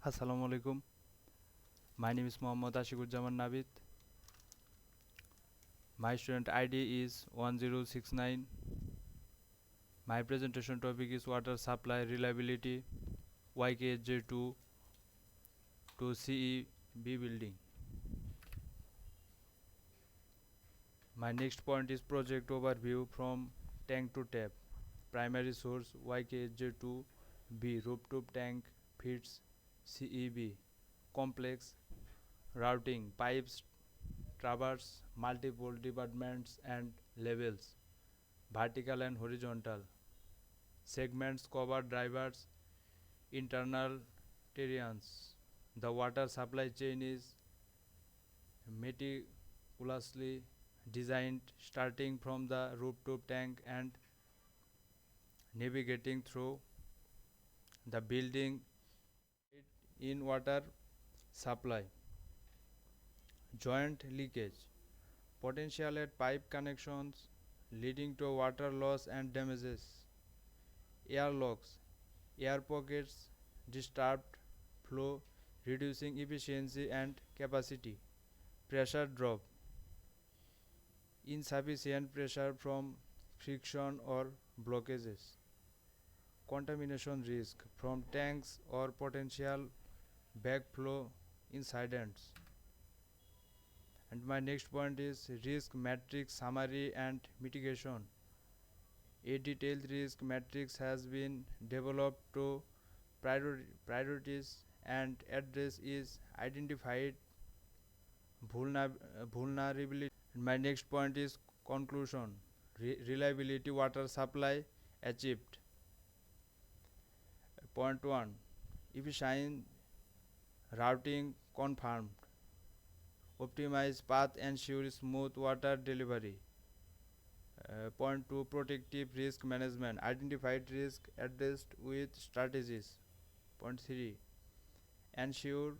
Assalamu alaikum. My name is Mohammad Ashikuzzaman Nabit. My student ID is 1069. My presentation topic is water supply reliability YKJ2 to CEB building. My next point is project overview from tank to tap. Primary source YKJ2B rooftop tank feeds CEB. Complex routing pipes traverse multiple departments and levels, vertical and horizontal. Segments cover drivers, internal terrains. The water supply chain is meticulously designed starting from the rooftop tank and navigating through the building in water supply. Joint leakage. Potential at pipe connections leading to water loss and damages. Air locks. Air pockets disturbed flow, reducing efficiency and capacity. Pressure drop. Insufficient pressure from friction or blockages. Contamination risk from tanks or potential backflow incidents. And my next point is risk matrix summary and mitigation. A detailed risk matrix has been developed to priorities and address is identified vulnerability. My next point is conclusion. Reliability water supply achieved. Point 1. Efficient routing confirmed. Optimize path ensure smooth water delivery. Point 2. Protective risk management. Identified risk addressed with strategies. Point 3. Ensure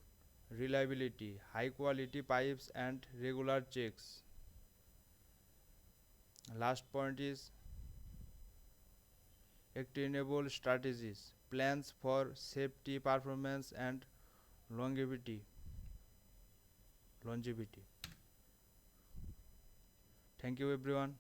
reliability, high quality pipes and regular checks. Last point is actionable strategies, plans for safety, performance and longevity. Thank you everyone.